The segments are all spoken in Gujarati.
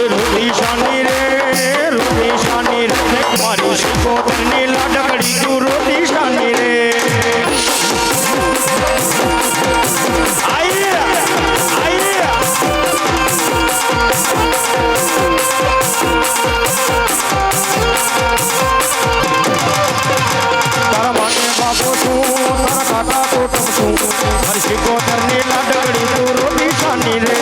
રોટી શાની રે મારી શિકોતરની લાડકડી તું રોટી શાની રે તારા માને બાપો છું તારા કાકા કોટમ છું મારી શિકોતરની લાડકડી તું રોટી શાની રે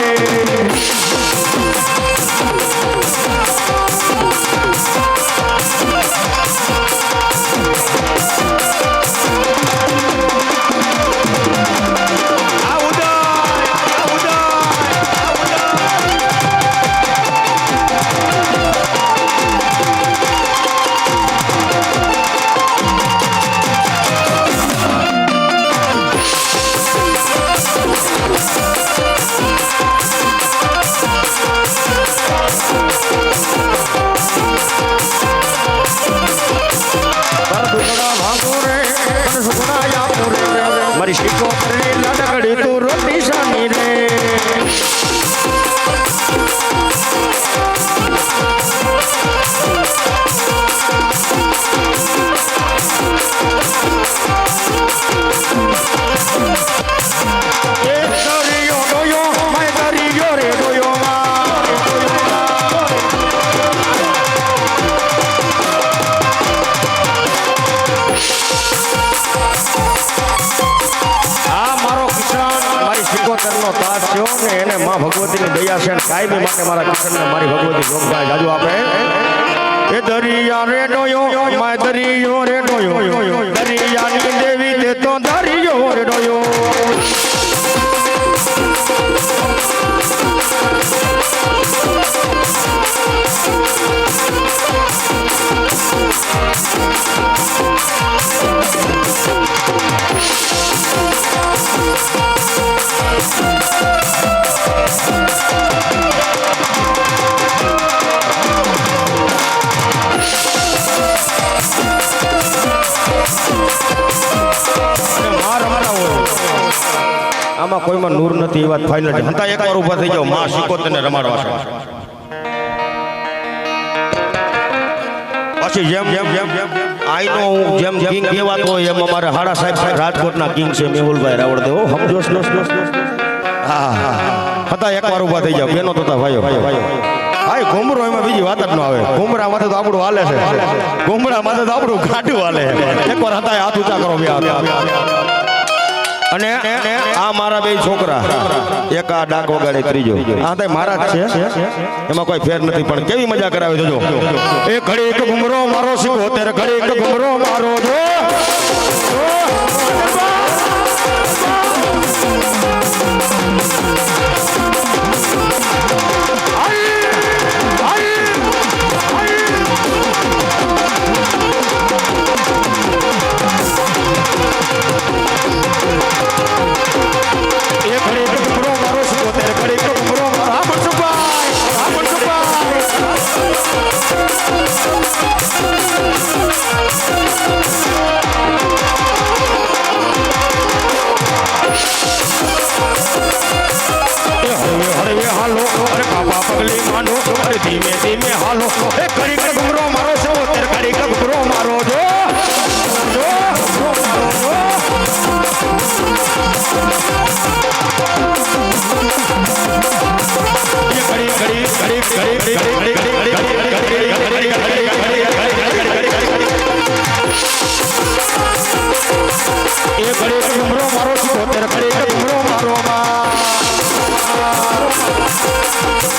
મારી શિકોતરની લાડકડી તું રોટી શાની રે એને માં ભગવતીની દયા છે કાયમી માટે મારા કિશનને મારી ભગવતી જોગભાઈ જાજુ આપે એ દરિયા રે ડોયો માય દરિયો રે ડોયો દરિયાની દેવી તે તો દરિયો રે ડોયો આમાં કોઈમાં નૂર નથી એ વાત ફાઇનલ છે હંતા એકવાર ઊભા થઈ જાઓ માં શિકોતરને રમાડવા છે પછી જેમ જેમ જેમ આઈનો જેમ કિંગ કહેવાતો હોય એમ અમારે હાડા સાહેબ રાજકોટના કિંગ છે મેહુલભાઈ રાવળદેવ સમજો હા હંતા એકવાર ઊભા થઈ જાઓ બેનો તથા ભાઈઓ ભાઈ ઘુમરો એમાં બીજી વાત જ ન આવે ઘુમરા માથે તો આપણું હાલે છે ઘુમરા માથે તો આપણું ગાડું હાલે એકવાર હંતા હાથ ઊંચા કરો બે અને આ મારા બે છોકરા એક આ ડાક વગાડે ત્રીજો આ તો મારા જ છે એમાં કોઈ ફેર નથી પણ કેવી મજા કરાવે જોજો એ ઘડી એક ઘુમરો મારો શીખો ત્યારે ઘડી એક ઘુમરો મારો જો ધીમે ધીમે હાલો એ ઘડી કે ઘુમરો મારો છો ત્યારે ઘડી કે ઘુમરો મારો જો ઘડી ઘડી ઘડી ઘડી એ ઘડી કે ઘુમરો મારો છો ત્યારે ઘડી કે ઘુમરો મારો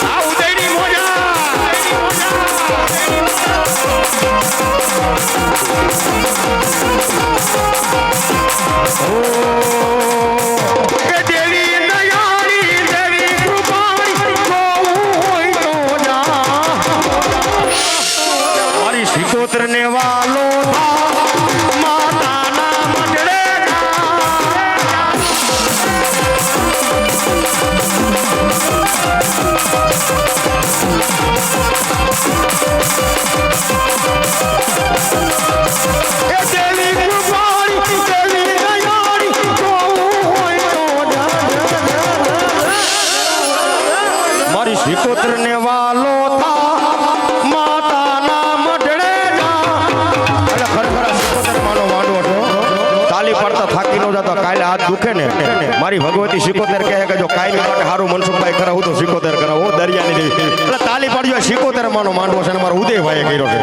આ ઉદયની મોજા શિકોતરને વાલો માતાના મંડળે મારી શિકોતરને વાલો ને મારી ભગવતી સિકોતેર કહે કે જો કાયમી માટે હારું મનસુખભાઈ કરાવું તો સિકોતેર કરાવો હું દરિયાની દેવી એટલે તાલી પાડજો સિકોતેર માનો માંડવો છે ને મારો ઉદયભાઈએ કર્યો છે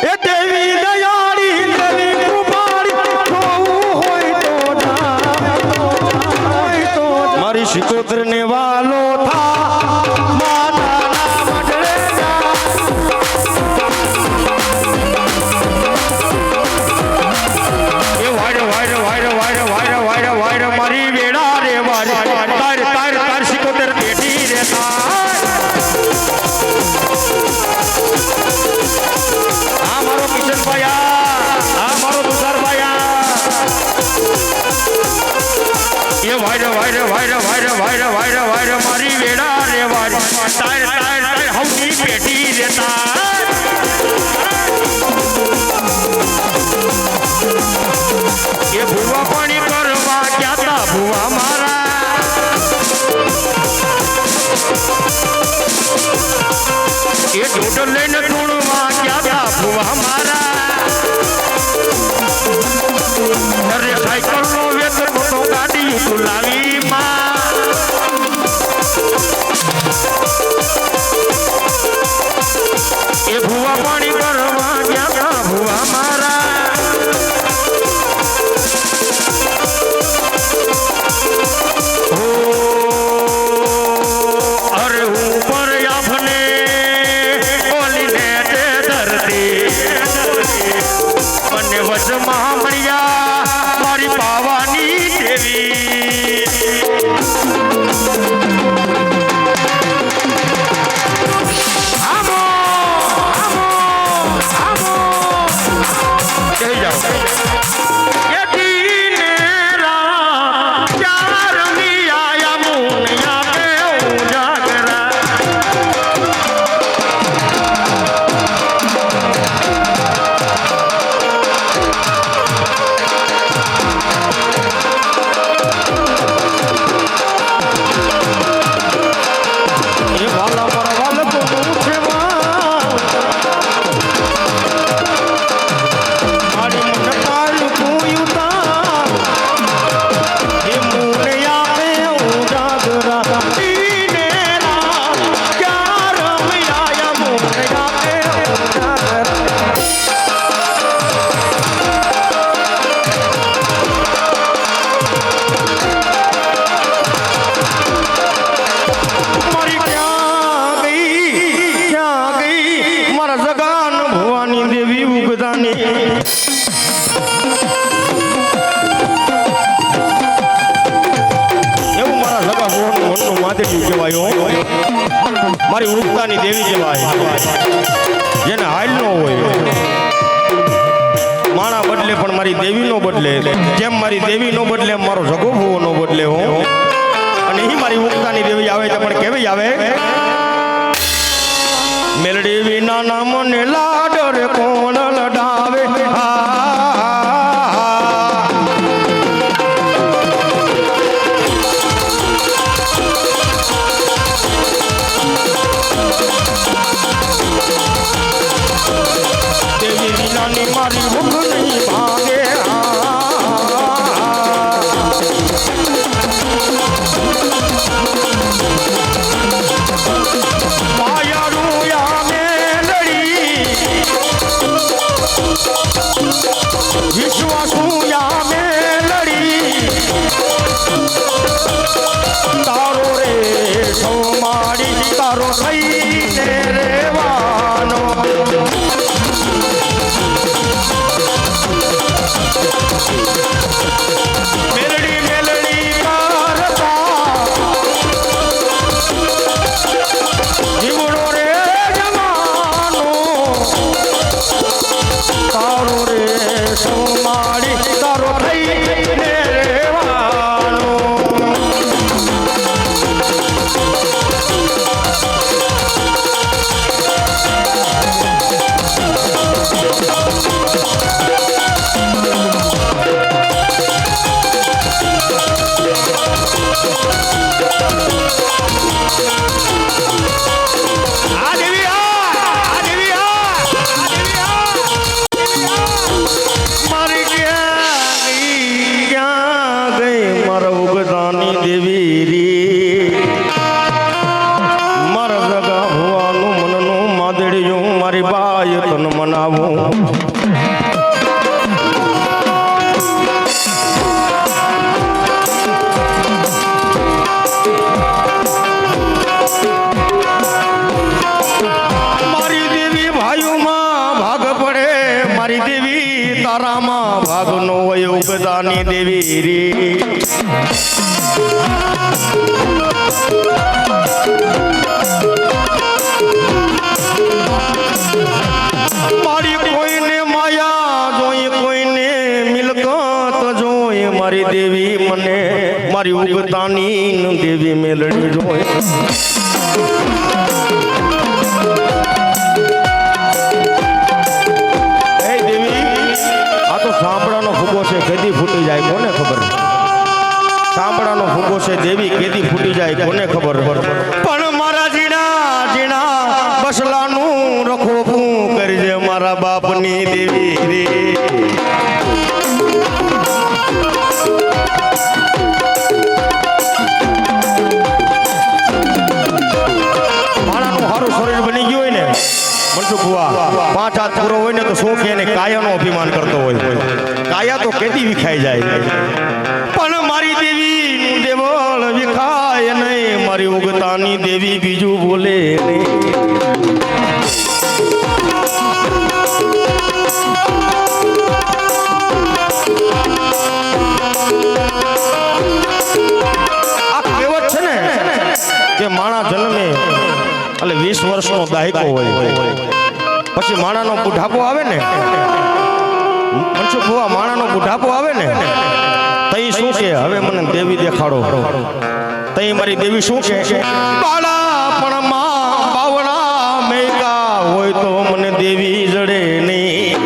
એ દેવી દયાળી દેવી કૃપાળી જોવું હોય તો મારી સિકોતેર ને વાલો થા મારી વેડા રે વારી તાર તાર તાર હવની પેટી રેતા એ ભૂવા પાણી કરવા ક્યાતા ભૂવા મારા એ ઢોઢ લઈને ટૂણવા ક્યાતા ભૂવા મારા અરે સાયકલ નો વેતર મોટો ગાડી તું લાવી એ ભૂવા પાણી કરવા ગયા ભૂવા મારા અરે હું પર આપને બોલીને તે ધરતી અને વચમાં મળ્યા મારી પાવાની દેવી મારી ઉડતાની દેવી કહેવાય જેને હાલ ન હોય માણા બદલે પણ મારી દેવી નો બદલે જેમ મારી દેવી નો બદલે એમ મારો જગો ભૂવો નો બદલે હો અને એ મારી ઉડતાની દેવી આવે તો પણ કેવી આવે મેલડી વિના નામ ને લાડ રે કોણ લડાવે મારી ભૂખ નહીં ભાગે માયારુયા મેલડી વિશ્વાસુયા મેલડી તારો રે સૌ મારી તારો થઈને રેવાનો તારામાં ભાગનો હોય ઉગતાની દેવી રે મારી કોઈને માયા જોઈ કોઈને મિલકત જોઈ મારી દેવી મને મારી ઉગતાની દેવી મેલડી જોઈ સાંભળાનો ફૂગો છે કેદી ફૂટી જાય કોને ખબર સાંભળાનો ફૂગો છે દેવી કેદી ફૂટી જાય કોને ખબર પણ મારા જીણા જીણા બસલાનું રખોપું કરજે મારા બાપની દેવી રે માણાનું સારું શરીર બની ગયું હોય ને પાંચ હાથ પૂરો હોય ને તો શું કે કાયાનો અભિમાન કરતો હોય કાયા તો કેદી વિખાઈ જાય પણ મારી દેવી નું દેવળ વિખાય નહીં મારી ઉગતાની દેવી બીજું બોલે આ કહેવત છે ને કે માણા જન્મે એટલે 20 વર્ષનો દાયકો હોય પછી માણાનો બુઢાપો આવે ને મનસુખ ભુવા માણાનો બુઢાપો આવે ને તઈ શું કે હવે મને દેવી દેખાડો તઈ મારી દેવી શું કે બાળાપણમાં બાવડા મેકા હોય તો મને દેવી જડે નહીં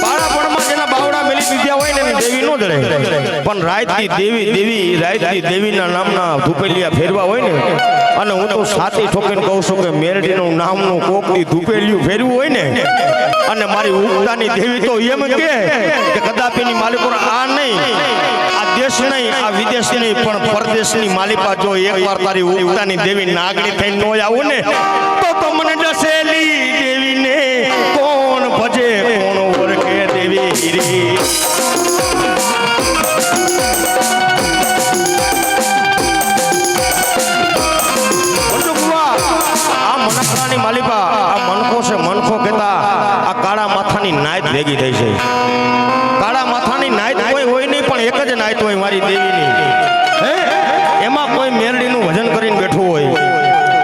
બાળાપણમાં જેના બાવડા મેલી દીધા હોય ને દેવી નો જડે પણ રાતની દેવી રાતની દેવીના નામના ધૂપેલિયા ફેરવા હોય ને અને હું તો સાચી ઠોકીને કહું છું કે મેરડીનું નામનું કોકની ધૂપેલિયું ફેરવું હોય ને અને મારી ઉગતાની દેવી તો એમ કે કદાપિની માલિકો આ નહીં આ દેશ નહીં આ વિદેશ નહીં પણ પરદેશની માલિકા જો એકવાર તારી ઉગતાની દેવી નાગણી થઈને ન આવું ને તો મને ડસેલી દેવીને કોણ ભજે કોણ ઓળખે દેવી રે માલિકા આ મનખો છે મનખો કહેતા આ કાળા માથાની નાયત ભેગી થઈ છે કાળા માથાની નાયત કોઈ હોય નહીં પણ એક જ નાયત હોય મારી દેવીની હે એમાં કોઈ મેરડીનું ભજન કરીને બેઠું હોય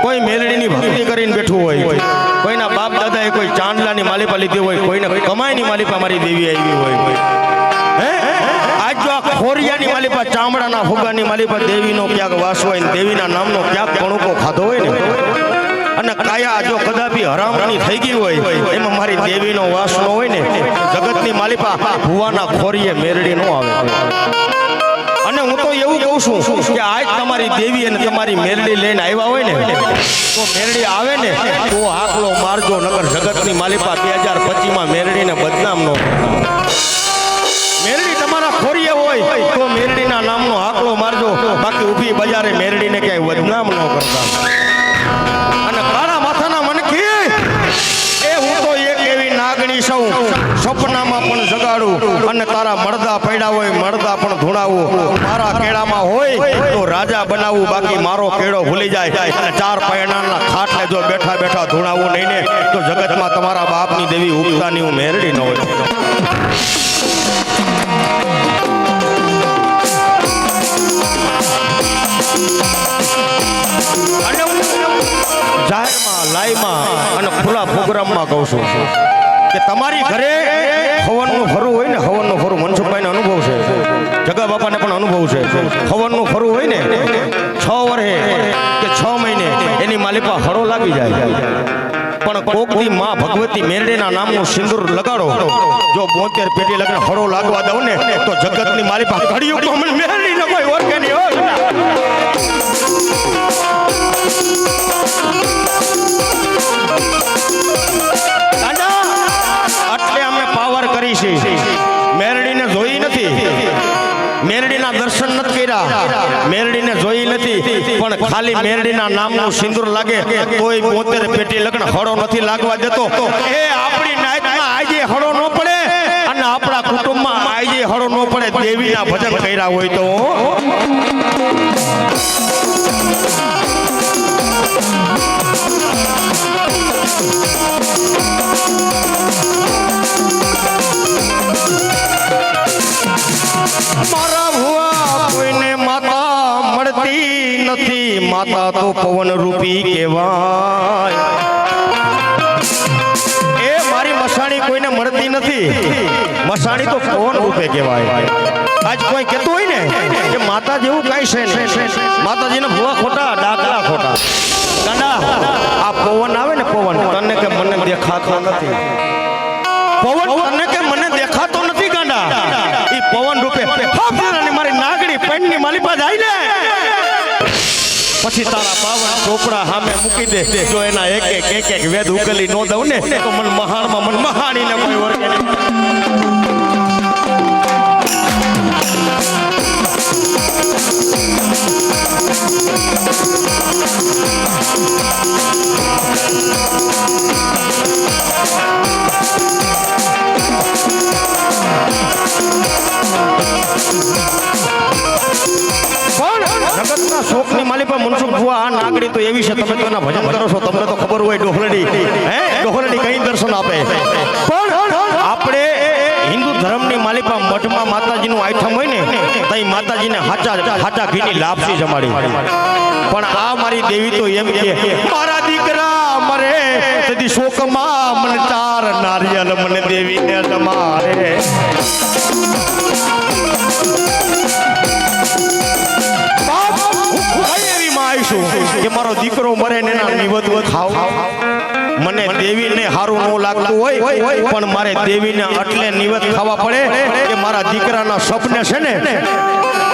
કોઈ મેરડીની ભક્તિ કરીને બેઠું હોય કોઈના બાપ દાદાએ કોઈ ચાંદલાની માલિકા લીધી હોય કોઈને કમાઈની માલિકા મારી દેવી આવી હોય હે આજ જો આ ખોરિયાની માલિકા ચામડાના ફુગાની માલિકા દેવીનો ક્યાંક વાસ હોય ને દેવીના નામનો ક્યાંક કણુકો ખાધો હોય ને અને કાયા જો કદાપી હરામણી થઈ ગઈ હોય એમાં મારી દેવીનો વાસ ન હોય ને જગતની માલિકા ભુવાના ખોરીએ મેરડી નો આવે અને હું તો એવું કહું છું કે આજ તમારી દેવી અને તમારી મેરડી લઈને આવ્યા હોય ને તો મેરડી આવે ને તો આકલો મારજો નગર જગતની માલિકા 2025 માં મેરડીને બદનામ નો મેરડી તમારા ખોરીએ હોય તો મેરડીના નામનો આકલો મારજો બાકી ઊભી બજારે મેરડીને ક્યાંય બદનામ ન કરતા અને કાળા માથાના મનખી એ હું તો એક એવી નાગણી સૌ સપનામાં પણ જગાડું અને તારા મળદા પડ્યા હોય મળદા પણ ધૂણાવું મારા કેળામાં હોય તો રાજા બનાવું બાકી મારો કેળો ભૂલી જાય અને 4 પૈણાના ખાટલે જો બેઠા બેઠા ધૂણાવું નહીં ને તો જગતમાં તમારા બાપની દેવી ઉગતાની હું મેરડી ન હોય જાહેરમાં લાઈમાં અને ખુલ્લા પ્રોગ્રામમાં કહું છું કે તમારી ઘરે હવનનું ફરવું હોય ને હવનનું ફરવું મનસુખભાઈને અનુભવ છે જગા બાપાને પણ અનુભવ છે હવનનું ફરવું હોય ને 6 વર્ષે કે 6 મહિને એની માલિકા હરો લાગી જાય પણ કોકની માં ભગવતી મેરડીના નામનું સિંદૂર લગાડો જો 72 પેટી લગ્ન હરો લાગવા દઉં ને તો જગતની માલિકા ઘડિયું તો મને મેરડી ન કોઈ ઓળખે નહીં હોય એટલે અમે પાવર કરી છે મેરડીને જોઈ નથી મેરડીના દર્શન નથી કર્યા મેરડીને જોઈ નથી પણ ખાલી મેરડીના નામનું સિંદૂર લાગે તોય 72 પેટી લગ્ન હળો નથી લાગવા દેતો એ આપણી નાયતમાં આજે હળો ન પડે અને આપણા કુટુંબમાં આજે હળો ન પડે દેવીના ભજન કર્યા હોય તો મારા ભુવા કોઈને માતા મળતી નથી, માતા તો પવન રૂપી કહેવાય. એ મારી મસાણી કોઈને મળતી નથી, મસાણી તો પવન રૂપે કહેવાય. આજ કોઈ કહેતું હોય ને કે માતા જેવું કઈ છે ને, માતાજીને ભુવા ખોટા, ડાકલા ખોટા. ગાંડા આ પવન આવે ને, પવન તને કે મને દેખાતો નથી, પવન તને કે મને દેખાતો નથી ગાંડા. ઈ પવન રૂપે મારી નાગડી પેનની માલિપા જાય ને, પછી તારા પાવન ચોપડા સામે મૂકી દે. જો એના એક એક વેદ ઉકેલી નો દઉં ને તો મન મહાણમાં મન મહાણીને કોઈ વર્ગે જગતના શોખની માલિપા મનસુખ ભુવા આ નાગડી તો એવી છે, તમે તો એના ભજન કરો છો, તમને તો ખબર હોય ડોહલડી ડોહલડી કઈ દર્શન આપે. પણ આપણે હિન્દુ ધર્મની માલિપા મઠમાં માતાજીનું આઈટમ હોય ને, તઈ માતાજીને હાચા ઘીની લાપસી જમાડી. પણ આ મારી દેવી તો એમ કે મારા દીકરા મરે તેથી શોકમાં મને 4 નારિયેલ મને દેવીને જમાડે. કે મારો દીકરો મરે ને એના નિવત ખાવ. મને દેવીને હારું ન લાગતું હોય, પણ મારે દેવીને એટલે નિવત ખાવા પડે કે મારા દીકરાના સપને છે ને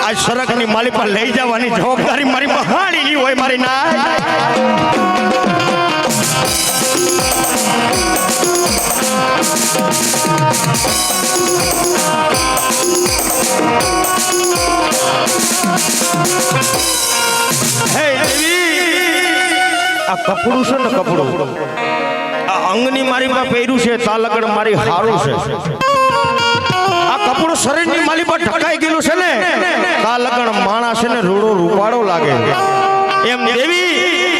આજ સરકની માલિપા લઈ જવાની જવાબદારી મારી મહાણીની હોય. મારી ના આ કપડું છે ને, કપડું આ અંગની મારી માં પહેર્યું છે, તાલગડ મારી હારું છે. આ કપડું શરીરની માલી પર ઢકાઈ ગયેલું છે ને, તાલગડ માણસ છે ને રૂડો રૂપાળો લાગે. એમ દેવી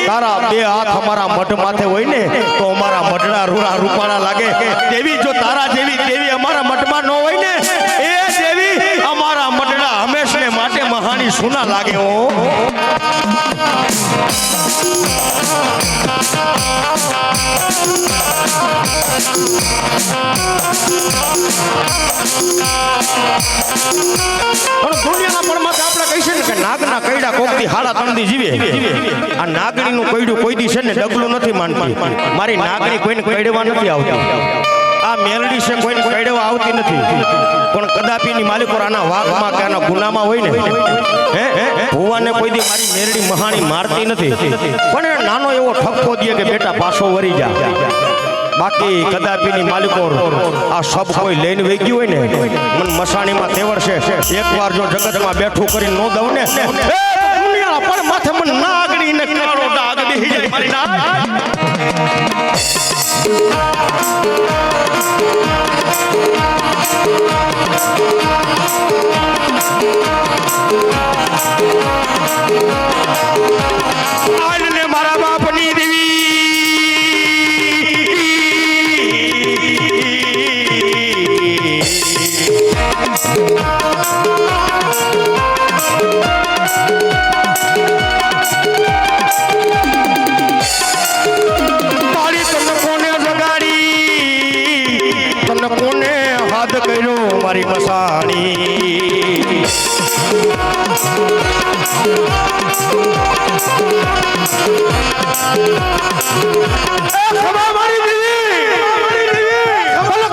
તારા 2 હાથ અમારા મઢ માથે હોય ને તો અમારા મઢડા રૂડા રૂપાળા લાગે. દેવી જો તારા જેવી દેવી અમારા મઢમાં ન હોય ને, એ દેવી અમારા મઢડા હંમેશને માટે મહાની સુના લાગે. હો દુનિયાના પણમાં આપણે કહીએ ને કે નાગના કઈડા કોકથી હાડા 3 દી જીવે. આ નાગણીનું કઈડું કોઈ દી છે ને ડગલું નથી માનતી. મારી નાગણી કોઈને કઈડવા નથી આવતી. આ મેલડી છે કોઈને કઈડવા આવતી નથી. પણ કદાપીની માલિકો આના વાઘમાં કે આના ગુનામાં હોય ને, ભુવાને કોઈ દી મારી મેલડી મહાણી મારતી નથી. પણ નાનો એવો ઠપકો દે કે બેટા પાછો વરી જા. બાકી કદાપીની માલિકો આ સબ કોઈ લઈને વહી ગયું હોય ને, મન મસાણીમાં તેવડ છે. એકવાર જો જગતમાં બેઠું કરી નો દઉં ને, દુનિયા પણ માથે મન નાગડીને કાળો ડાગ બેહી જાય મારી ના. આજને મારા બાપની દેવી મારી મસાણી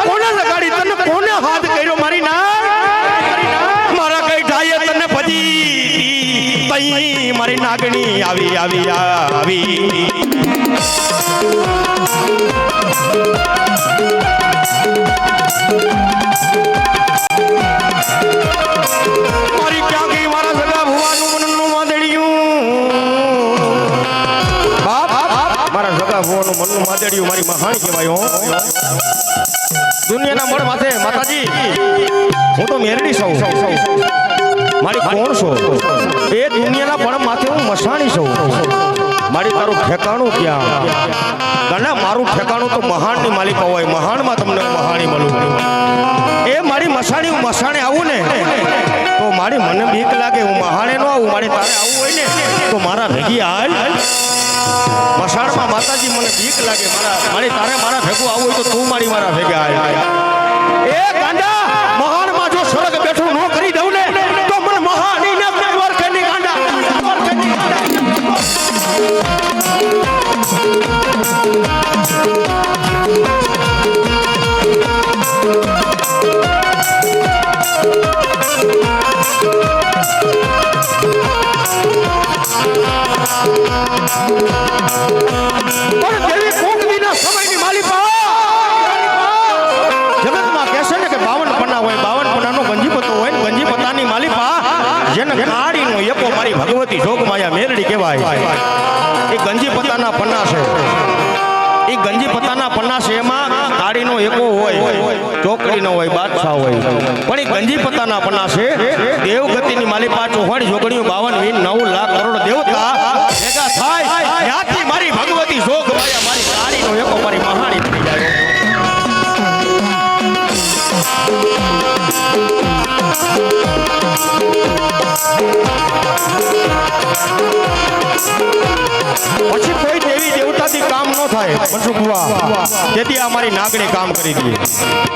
કોને લગાડી, તને કોને હાથ કર્યો મારી ના? મારા કઈ જાય તને ભજી તઈ મારી નાગણી આવી આવી આવી. મારી ક્યાં ગઈ મારા સગા ભુવાનું મનનું માદડિયું? મારા સગા ભુવાનું મનનું માદડિયું મારી મહાણી કહેવાય. દુનિયાના મળ માથે માતાજી હું તો મેરડી છું, મારી કોણ છો? એ દુનિયાના પણ માથે હું મસાણી છું. મારી તારું ઠેકાણું ક્યાં ગણા મારું ઠેકાણું તો મહાણની માલિકા હોય મહાણમાં તમને મહાણી મળું એ મારી મસાણી હું મસાણે આવું ને તો મારી મને બીક લાગે હું મહાણે ન આવું મારી તારે આવું હોય ને તો મારા ભેગી હાલ મસાણમાં માતાજી મને બીક લાગે મારી તારે મારા ભેગું આવું હોય તો તું મારા ભેગા હાલ એ ગાંડા મહાણમાં જો સ્વર્ગ બેઠું ન કરી દઉં ને તો મને મહાની ને વર્ખની ગાંડા ભગવતી જોગ માયા મેરડી કહેવાય એ ગંજી પતાના પન્ના છે એ ગંજી પતાના પન્ના છે એમાં કાળીનો એકો હોય ચોકડીનો હોય બાદશાહ હોય પણ એ ગંજી પતાના પન્ના છે દેવગતિની માલિપા ચોહણ જોગણીઓ 52 લાખ કરોડ દેવતા ભેગા થાય ત્યાંથી મારી ભગવતી જોગ માયા મારી કાળીનો એકો મારી મહાણી થઈ જાય પછી કોઈ દેવી દેવતાથી કામ ન થાય મનસુખવા તેથી આ મારી નાગણી કામ કરી દે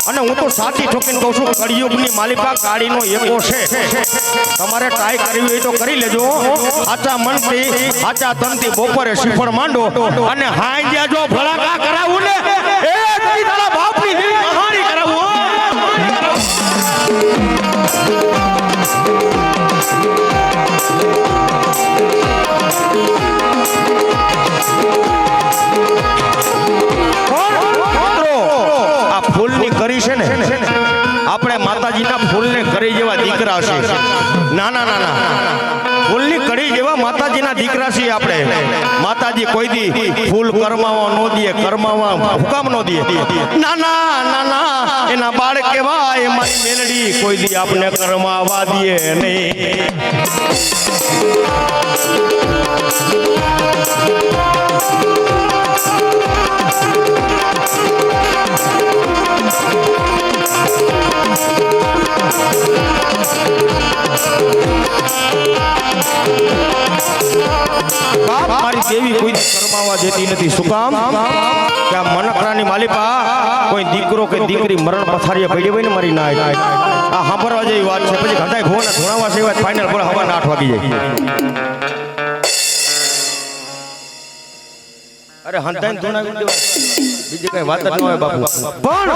અને હું તો સાચી ઠોકીને કહું છું કળિયુગની માલિકા કાળીનો એકો છે તમારે ટ્રાય કરવી હોય તો કરી લેજો આચા મનથી આચા તનથી બપોરે શ્રીફળ માંડો અને હાંજ્યા જો ભળાકા કરાવું ને એ તારા બાપની દેવી મહાણી કરાવું આપણે માતાજીના ફૂલને કરી જેવા દીકરા છે નાના નાના ફૂલની કડી જેવા માતાજીના દીકરા છે આપણે માતાજી કોઈ દી ફૂલ કરમાવા નો દે કરમાવા હુકામ નો દે નાના નાના એના બાળ કેવાય મારી મેલડી કોઈ દી આપણે કરમાવા દે નહીં મારી દેવી કોઈ કરમાવા દેતી નથી શું કામ કે આ મનકરાની માલિપા કોઈ દીકરો કે દીકરી મરણ પથારીએ પડી હોય ને મારી ના આ સાંભળવા જેવી વાત છે પછી ઘટાય ભોના ધોણાવા સિવાય ફાઇનલ પર હવાના 8 વાગી જાય અરે હંતાઈને ધોણાવી દેવા બીજી કઈ વાત જ ન હોય બાપુ પણ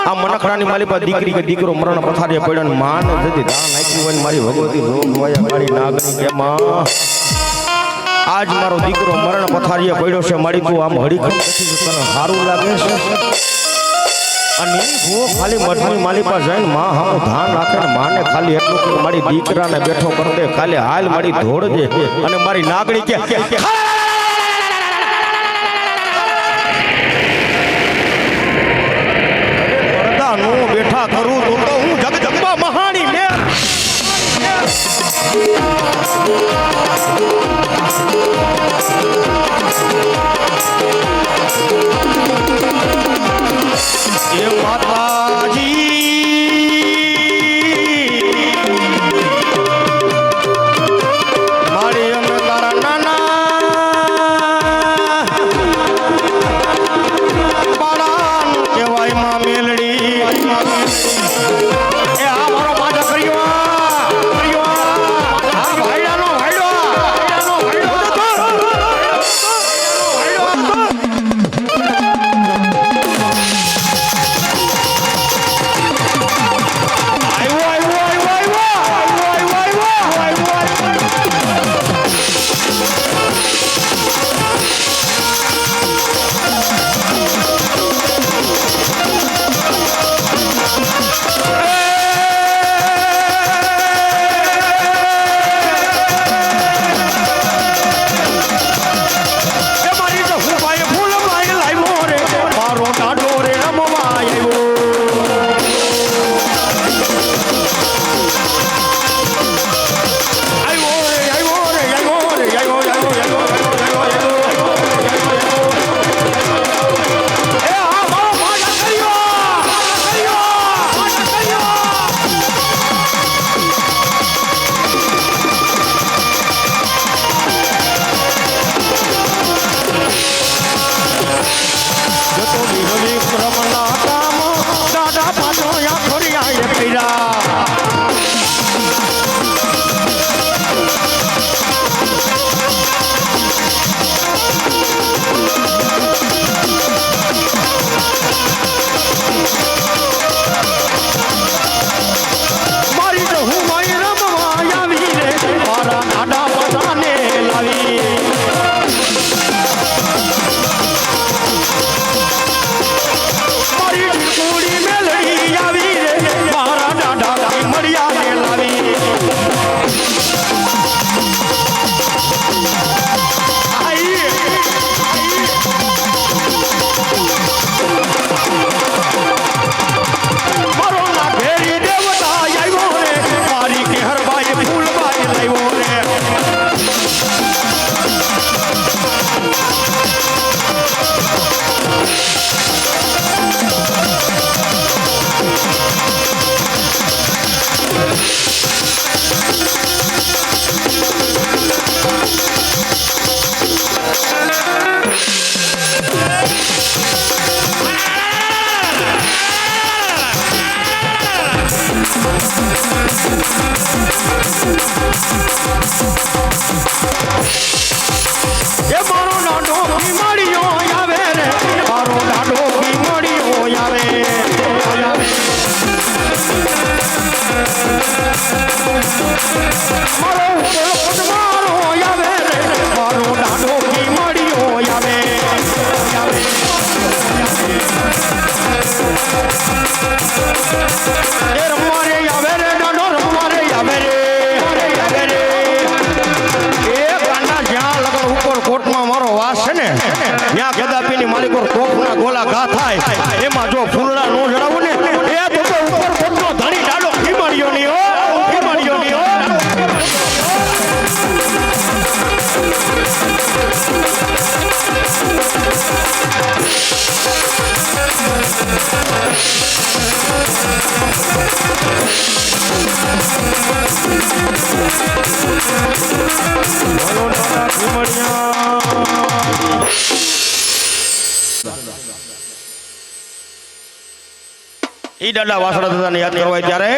આ મનકરાની માલિપા દીકરી કે દીકરો મરણ પથારીએ પડ્યો ને માને જતી દાન નાખી હોય મારી ભગવતી રોગ હોય મારી નાગણી કેમાં આજ મારો દીકરો મરણ પથારીએ પડ્યો છે મારી તું આમ હડીખમ તને સારું લાગે છે અને હું ખાલી મઠની માલિપા જઈને માં હામું ધાન રાખે ને માને ખાલી એટલું કે મારી દીકરાને બેઠો કરી દે ખાલી હાલ મારી ધોડ દે અને મારી નાગણી કે બેઠા કરું તો હું જગદંબા મહાણી મે એ માતાજી મારી અમે તારા નાના બાળાનું કહેવાય માં મેલડી એ મારો નાનો બીમારીઓ આવે રે મારો નાનો બીમારીઓ આવે મારો મારો આવે રે મારો નાનો બીમારીઓ આવે એ રમવારે આવે રે નાનો રમવારે આવે રે કોટમાં મારો વાસ છે ને ત્યાં ગદાપીની માલિક પર તોપના ગોલા ઘા થાય એમાં જો ફૂલડા નો જડાવું ને એ તો ઉપર કોટનો ધણી ડાડો બીમારીઓ ની હો બીમારીઓ ની હો ઈ દાદા વાસણા દાદાને યાદ કરવા ત્યારે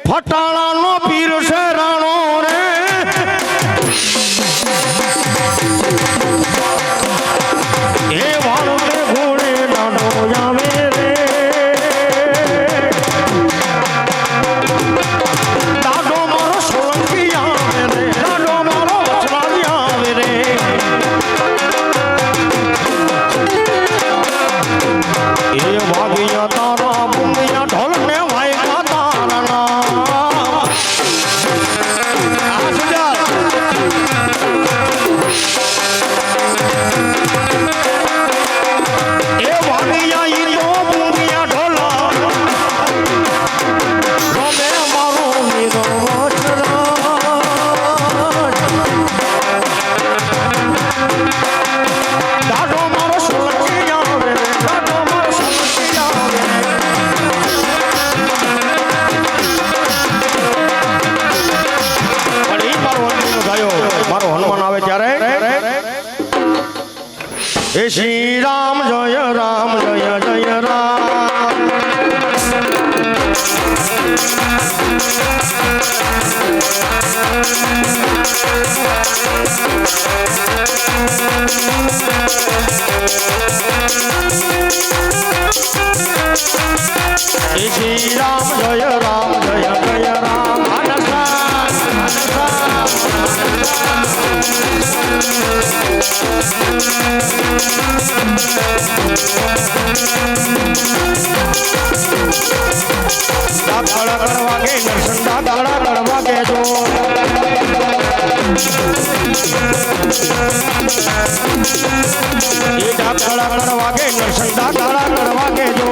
ફટાણાનો પીર છે રાણો રે એ વાળને ઘોડે નાનો આવે રે દાદો મારો સોલંકી આવે રે દાદો મારો વચરાવી આવે રે એ વાગિયા તારા બુમિયા ઢોલ ને વાયકા તારા ના સુજાલ એ વાગિયા ઈ તો બુમિયા ઢોલા રોમે મારો વીરો દાડો મારો સોલંકી આવે રે દાડો મારો સોલંકી આવે પણ ઈ મારો હનુમાન ગાયો મારો હનુમાન આવે ત્યારે એ શ્રી રામ જય રામ જય જય રામ શ્રી રામ જય રામ જય જય રામ દાડા કરવા કે નરસન દાડા કરવા કે જો એ દાડા કરવા કે નરસન દાડા કરવા કે જો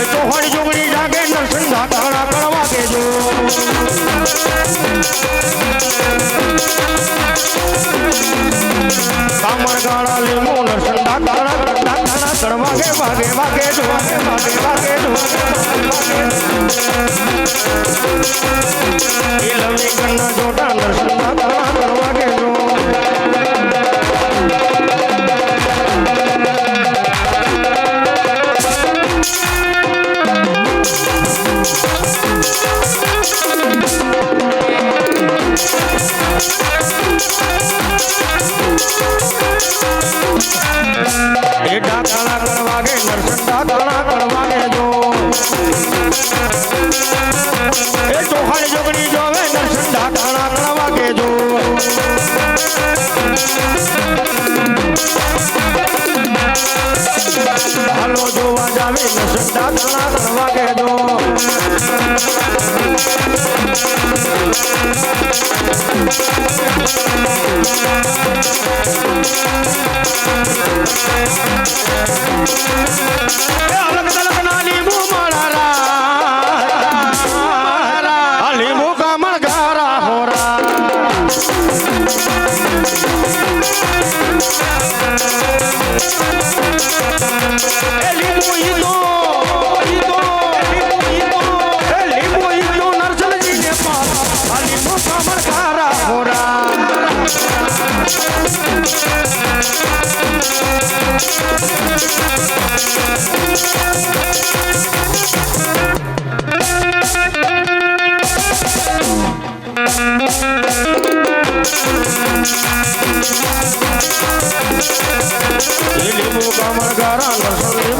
તો હોળી જોગણી જાગે નરસન દાડા કરવા કે જો કામર ગાળા લેમો નરસન દાડા કરવા કે વાગે વાગે જો વાગે વાગે જો એ લવની કન્ના જોડા નરસન દાડા કરવા કે જો એ ડાકણા કરવા કે નરસન દાડા કરવા કે જો એ ચોખાની જોગણી જોવે નરસન દાડા કરવા કે જો હાલો જોવા જાવે નરસન દાડા કરવા કે જો અલગ અલગ નાની મુમાળા લીંબુ કામળ ગારા હોરા લીંબુ ઈદો નરસનજી ને પાર લીંબુ કામળ ગારા હોરા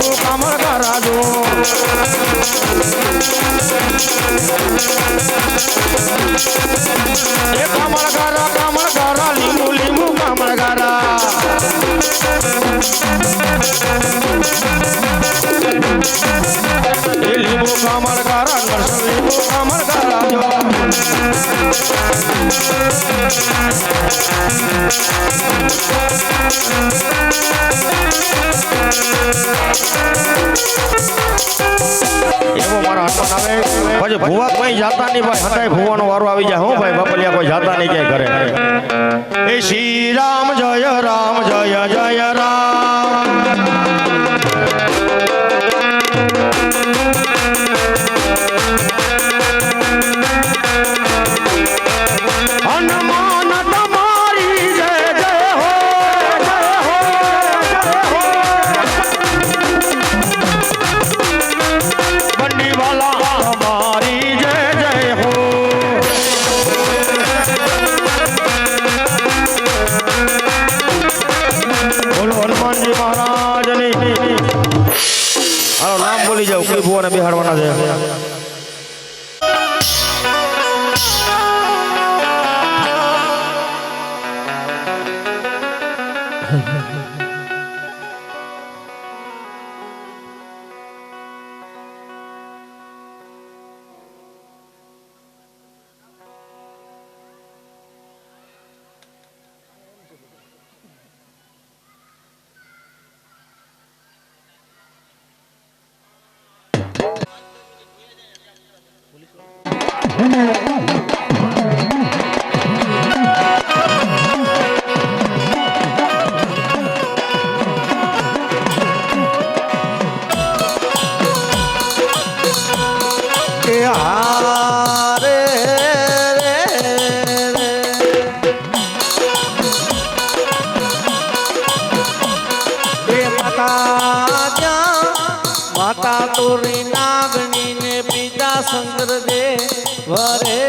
લીંબુ કામળ કરાજો એ કામળ કરા લીંબુ લીંબુ કામળ કરા એ લીંબુ કામળ કરા નરસણ લીંબુ કામળ કરાજો એવો મારા હાથમાં આવે પછી ભુવા કોઈ જાતા નહીં ભાઈ હતાય ભુવાનો વારો આવી જાય હું ભાઈ બાપલિયા કોઈ જાતા નહીં ક્યાંય કરે એ શ્રી રામ જય રામ જય જય રામ હનુમાન તમારી જય જય હો જય હો બંડીવાલા તમારી જય જય હો બોલો હનુમાનજી મહારાજની હાલો નામ બોલી જાવ કોઈ ભુવાને બેહાડવાના છે માતા તોરી નાગણી ને પિતા શંકર દેવ વરે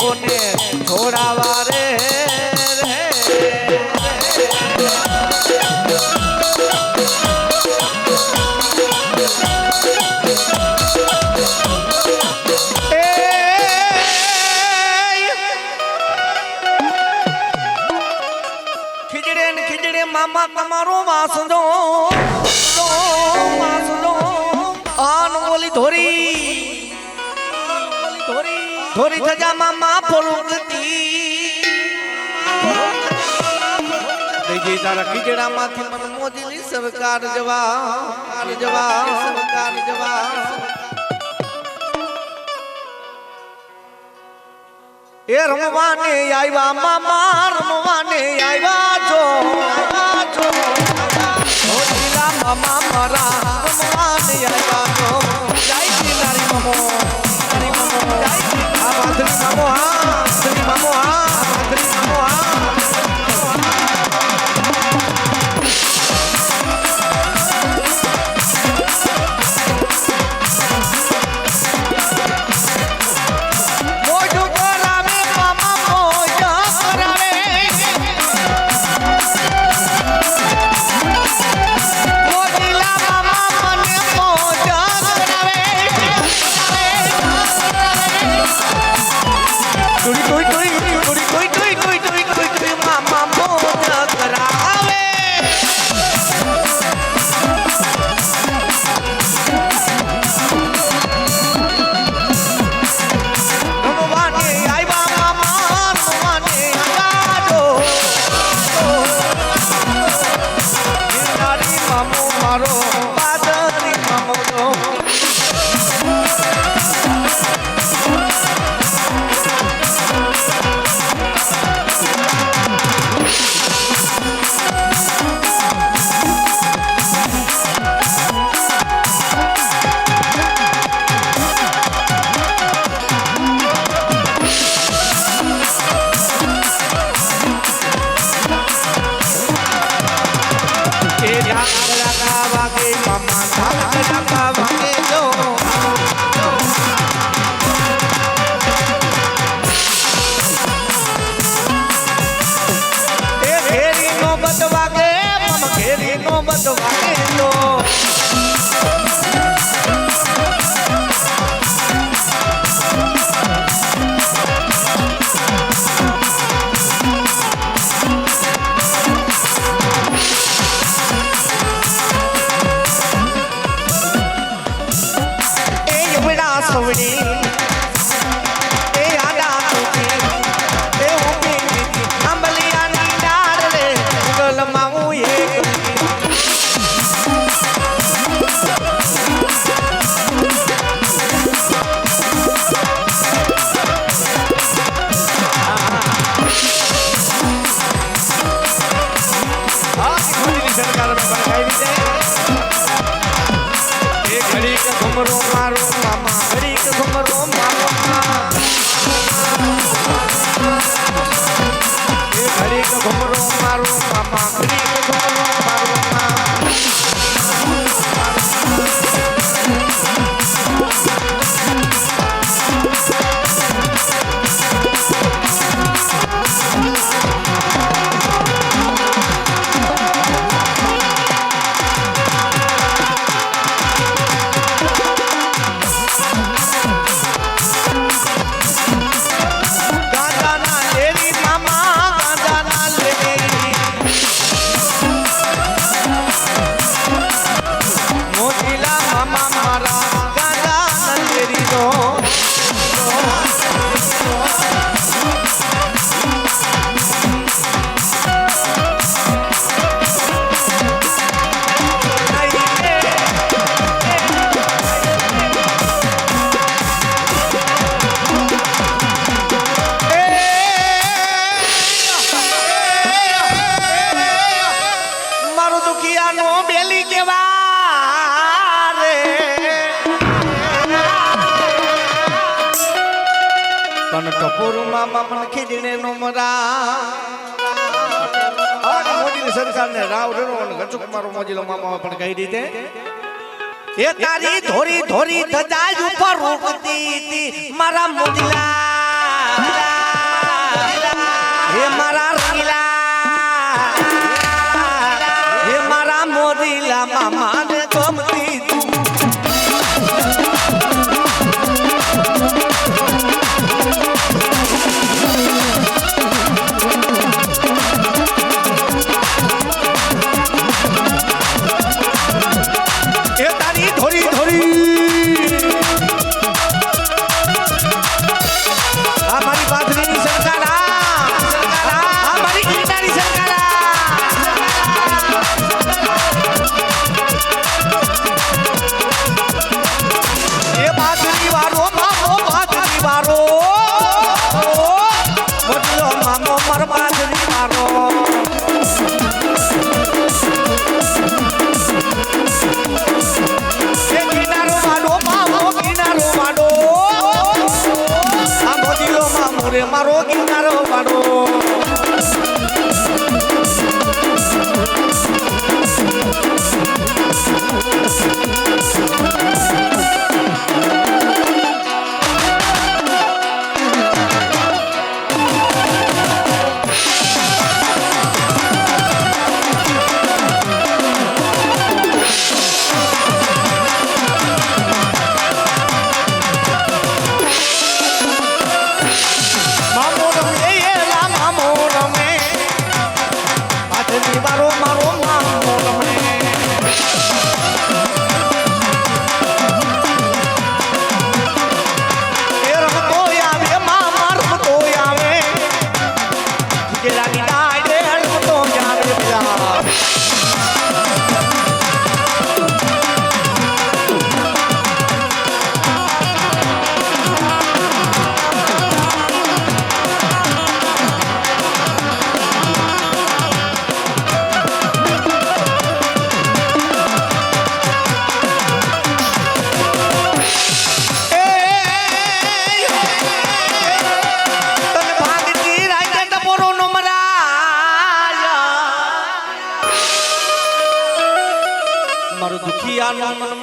होने थोड़ा वारे खिजड़े मामा तमारो वासदो आन बोली धोरी थोड़ी थजा मामा फरुगती देजी तारा खिजड़ा माथी मन मोदीनी सरकार जवाब सरकार जवाब ए रमवाने आईवा मामा रमवाने आईवा जो होतीला मामा मरा रमवाने आईवा जो जय श्री नारी ममो जय Adri Mamoha, Adri Mamoha, Adri Mamoha. Mojo karave, mama mojo karave. Mojila mama mane mojo karave. मामा मोजा करावे रमवाने आईवा मामा रमवाने आईवा जो नारी मामो मारो बादरी मामो जो પોપટ વાગે તો ઘમરો મારો મામા ઘડીક ઘમરો મારો ઘડીક ઘમરો મારો મામા ઘડીક ઘમરો મારો સરકારને રાવ રણો અને ગચુક મારો મોજીલો મામા પણ કહી દીધે એ તારી ધોરી ધોરી ધજાજ ઉપર રૂપતી મારા મોજીલા હે મારા રંગીલા હે મારા મોજીલા મામા ને ગમતી મારો કિનારો પાડો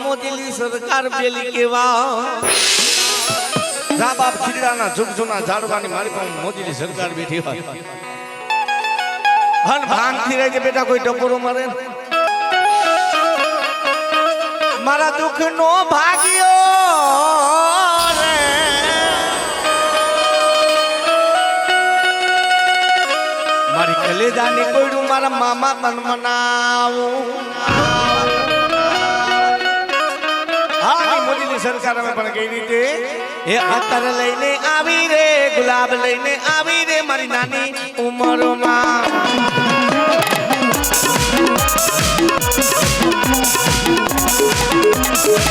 મોદીની સરકાર બેલી કેવા જા બાપ ખીડાના ઝુકઝુના ઝાડવાની મારી પાસે મોદીની સરકાર બેઠી હોય હન ભાંગ થી રહે છે બેટા કોઈ ટપોરો મારે મારા દુઃખ નો ભાગ્યો રે મારી કલેજાની કોયડું મારા મામા તન મનાવું હા મોદીની સરકાર અમે પણ કઈ રીતે એ અત્તર લઈને આવી રે ગુલાબ લઈને આવી રે મારી નાની ઉંમરમાં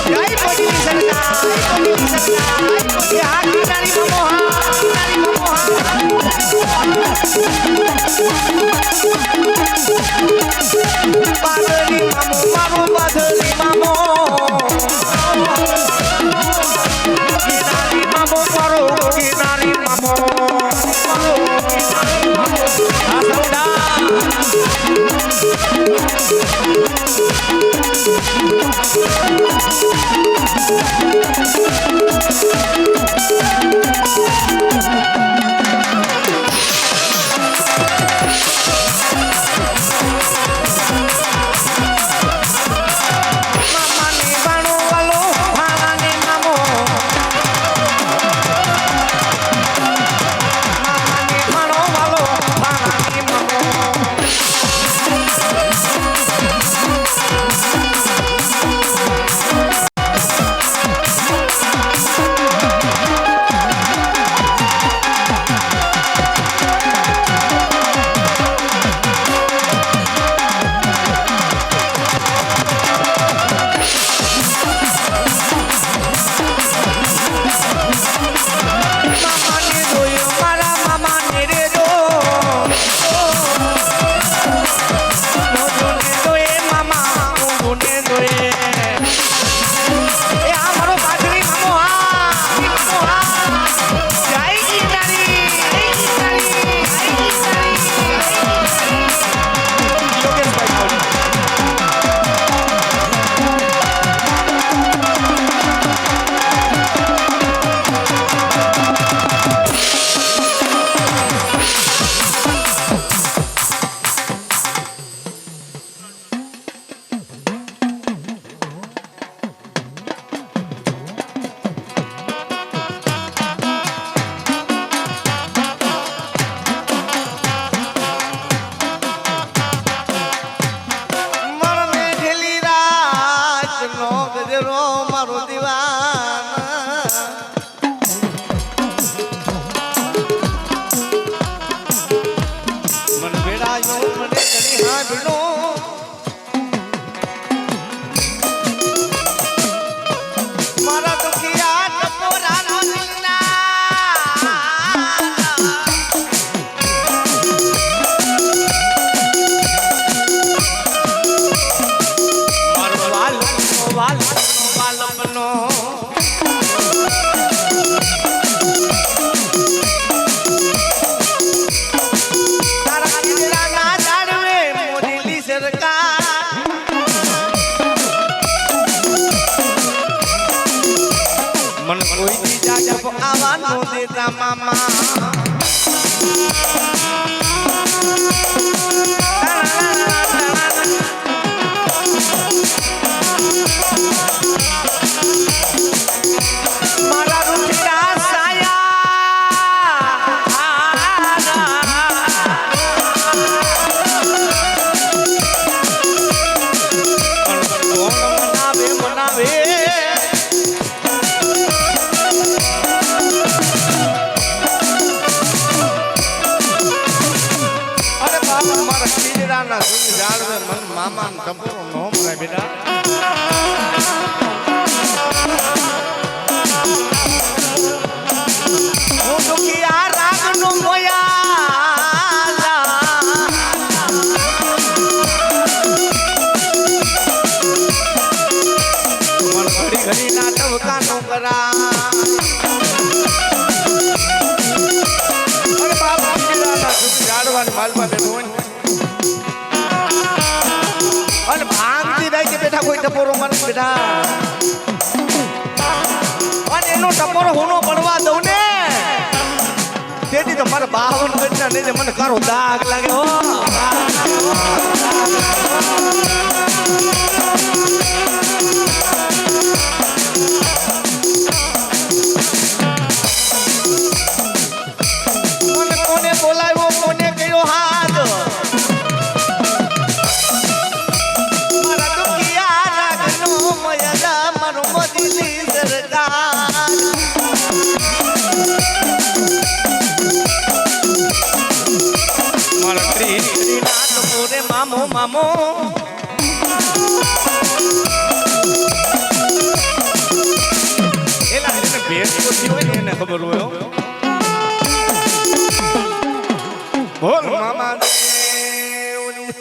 જય મોદીની સરકાર એ હાથી નાની મમોહા બાદરી મામો મારો બાદરી મામો કિનારી મામો મારો કિનારી મામો આ સૌડા ટપોરો મને બેટા અને એનો ટપોરો હોનો પડવા દઉં ને શેઠી તો મારા 52 ગજના ને મને કારો દાગ લાગે હો મને કોને બોલાવ્યો કોને કર્યો હાથ મારા દુખિયા રાગનો મયદા મારું મોદીની સરકાર મારા શ્રીનાથ મોરે મામો મામો એલા એને ભેટ કોથી હોય ને એને ખબર હોય હો બોલ મામા દેવની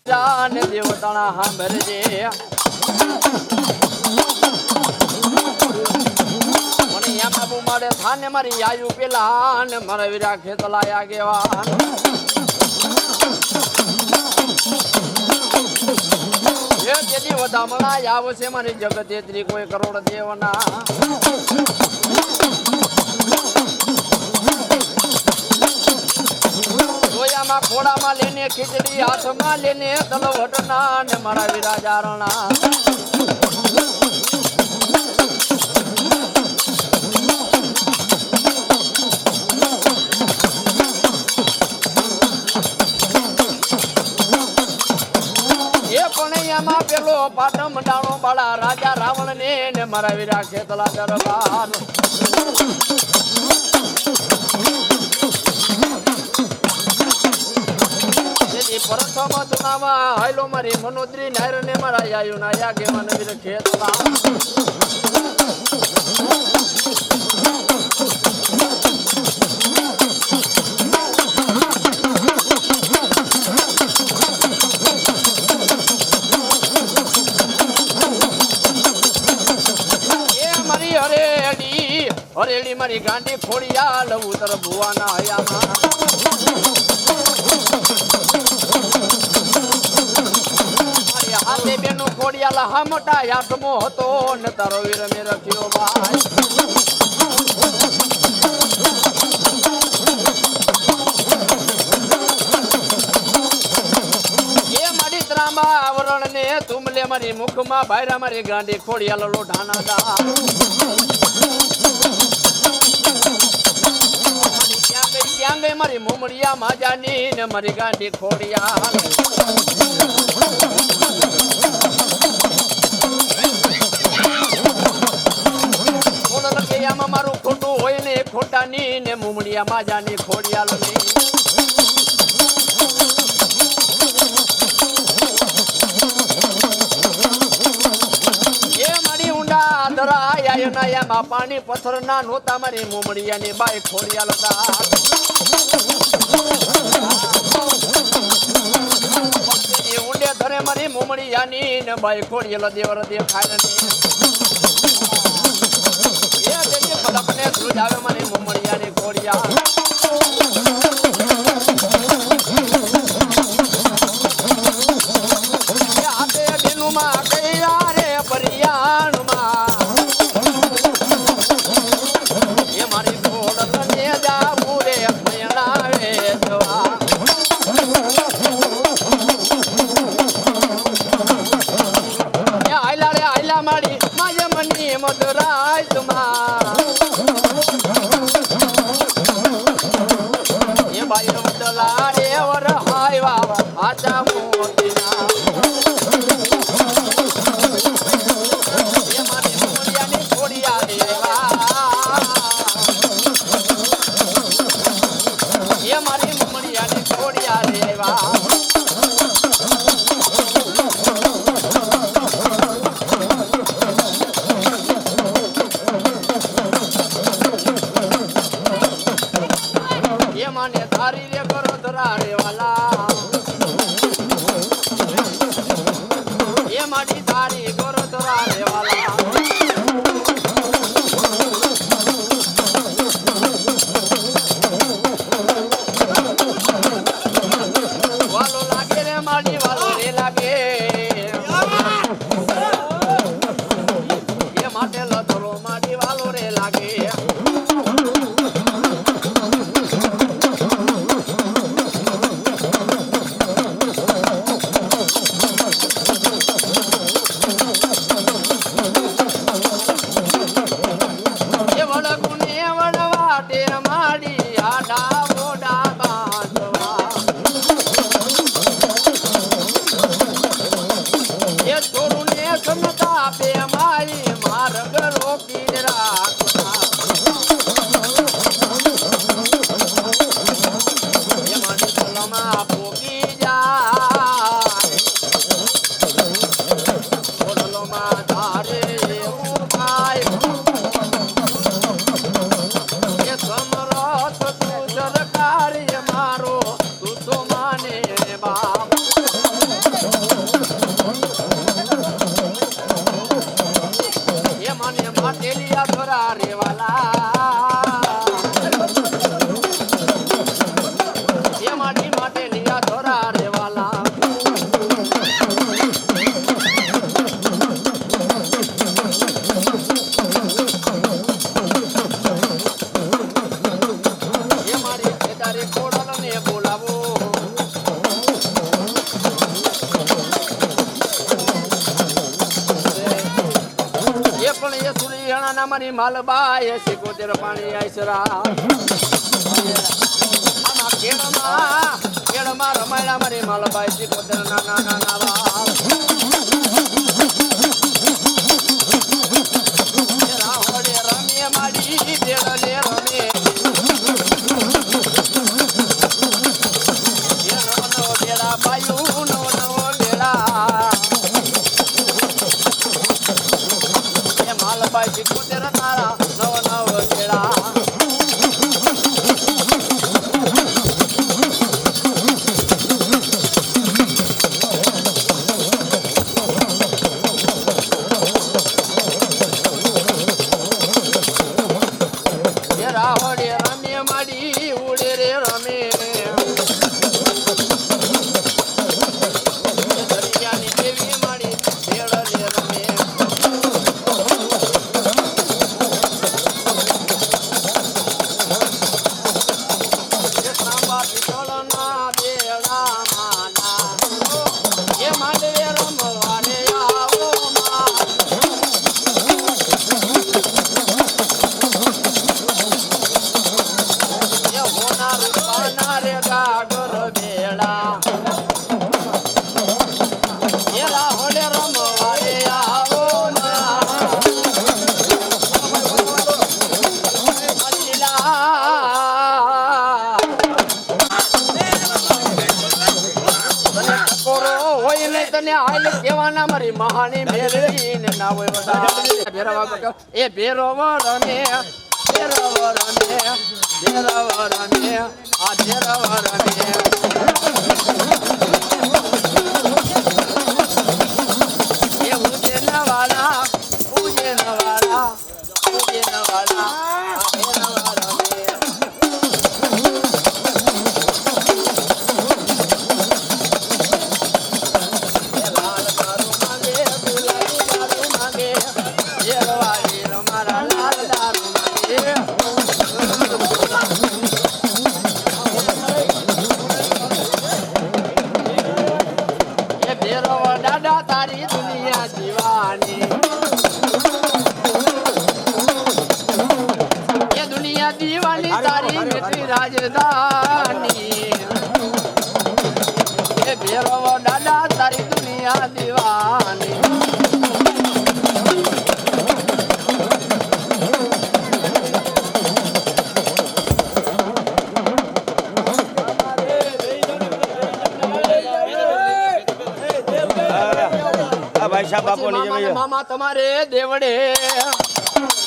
જાન દેવતાણા સાંભળજે મને યા બાબુ મારે થાને મારી આયુ પેલા ને મારા વીરા ખેતલાયા ગેવાન એ તેદી વધામણા આવશે મારી જગતેત્રી કોઈ કરોડ દેવના જોયામાં ખોડામાં લેને ખીચડી હાથમાં લેને તલવટના ને મારા વીરા જારણા માં પેલો પાટમ ડાણો બાળા રાજા રાવણ ને મારા વીરા ખેતલા દરબાર પરથમ ચુનાવા હાયલો મારી મનોત્રી નાયર ને મારા આયુ ના યાગે મન વીર ખેતલા હરેડી મારી ગાંડી ખોડિયા લવ ઉતર ભુવાના હયામાં મારી હાથે બેનો ખોડિયા હા મોટા યાતમો હતો ને તારો વીર મે રખ્યો ભાઈ એ મારી ત્રાંબા આવરણ ને તુમલે મારી મુખમાં ભાયરા મારી ગાંડી ખોડિયા લોઢાના દા ત્યાં ગઈ મારી મોમડિયા માજાની ને મારી ગાંડી ખોડિયા મારું ખોટું હોય ને ખોટાની ને મોમડિયા માજાની ખોડિયા એ મારી ઊંડા દરાયા પાણી પથ્થર ના નહોતા મારી મોમડિયાની બાઈ ખોડિયા લતા ઊંડે ધરે મારી મોમડિયાની ને બાઈ ખોડિયેલો દેવર દેખાય એ તેની પલકને ધ્રુજાવે મારી મોમડિયાની ખોડિયા હાથે બેનુમાં કૈયા રે પરિયાણમાં એ મારી ખોડ ને જા પૂરે મયણાવે જવા મારી માય મની મધુરાય તુમા એ ભાઈ મદલા રે વર હાય વાવા આચા મોતીના એ મારી મોડિયાની છોડિયા દેવા એ મારી મોડિયાની છોડિયા દેવા માને તારી રે કરો ધરાડે વાલા વાલા એ માટી માટે લીલા ધોરા રે વાલા એ મારી ખેદારી કોડલને બોલાવો એ પણ એ સુલિયાણા મારી માલબા એ સિકોતેર પાણી આઈસરા આમાં કેળમાં રમાયણા મારી માલબા સિકોતેર નાના નાના બાપ એ રાવડે રમે મારી બેડલે રમે એ નવો નવો બેડા પાયું નવો નવો બેડા માલબાઈ સિકોતેર તારા નવ નવ કેળા એ રાવડે રમે માડી ઉડે રે રમે દરિયાની દેવી માડી ભેળલે રમે કેવાના મારી મહાની મેલડી ને ના હોય વડા ભેરવા એ ભેરવર ને ભેરવર ને ભેરવર ને આ ભેરવર ને એ ઉજે નવાલા ઉજે નવાલા ઉજે નવાલા આ ભેરવર ને તારી દુનિયા દીવાની એ દુનિયા દીવાની તારી મેટલી રાજધાની એ ભેરવ દાદા તારી દુનિયા દીવાની મામા તમારે દેવડે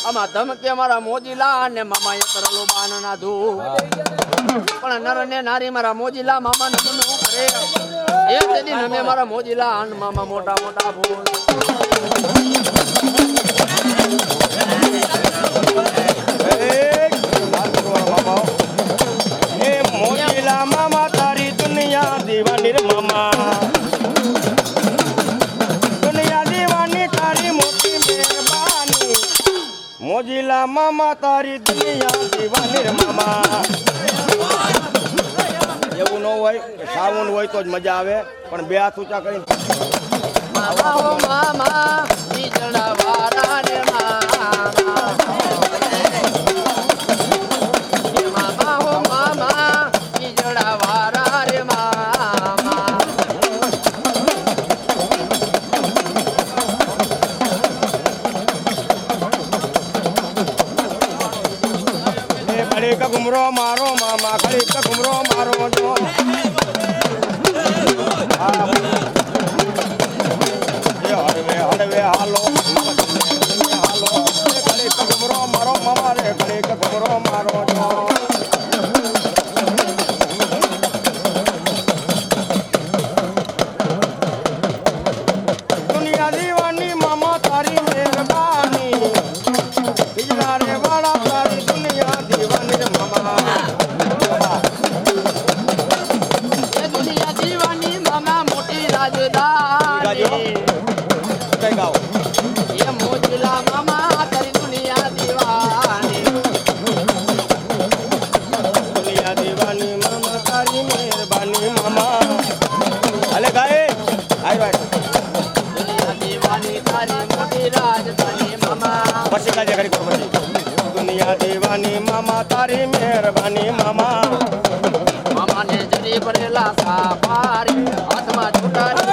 આમાં ધમકે મારા મોજીલા ને મામા એ કરેલો બાન ના ધુ પણ નર ને નારી મારા મોજીલા મામા ને ગુનો કરે એ તેદી નમે મારા મોજીલા અન મામા મોટા મોટા ભૂલ એ મોજીલા મામા તારી દુનિયા દીવાની રે મામા મોજીલા મામા તારી દુનિયા દીવાની રે મામા એવું ન હોય સાવન હોય તો જ મજા આવે પણ બે હાથ ઊંચા કરીને મામા હો મામા બીજડા વારા ને મામા મામા હો મામા બીજડા વારા રે મામા ખડીક ઘુમરો મારો મામા ખડીક ઘુમરો મારો જો હળવે હળવે હાલો હાલો ખડીક ઘુમરો મારો મામા રે ખડીક ઘુમરો મારો જો દુનિયા દીવાની મામા તારી મહેરબાની બીજના રે વાળા પછી કાજે કરી કરો પછી દુનિયા દીવાની મામા તારી મહેરબાની મામા મામાને જરી ભરેલા સાપારી હાથમાં છૂટારી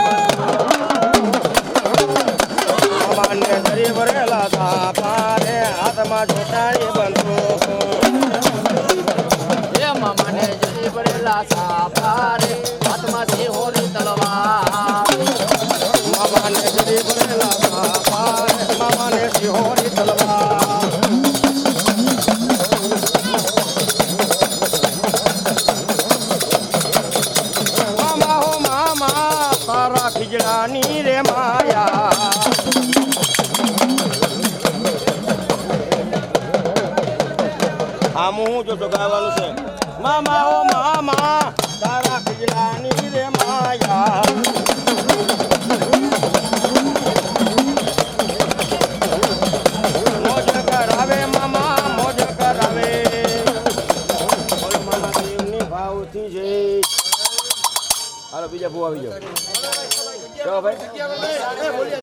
મામાને જરી ભરેલા સાપારે હાથમાં જોટાઈ બંદૂક એ મામાને જરી ભરેલા સાપારી હાથમાં સિંહોની તલવાર મામાને જરી ભરેલા સાપારે મામાને સિંહોની તલવાર મામા હો મામા તારા ખીજડાની રે માયા આમ હું જો ગાવાનું છે મામા ઓ મામા તારા ખીજડાની રે માયા મોજ કરાવે મામા મોજ કરાવે બોલો મામા દેવની ભાવથી છે હાલો બીજા ભૂ આવી જાઓ ચલો ભાઈ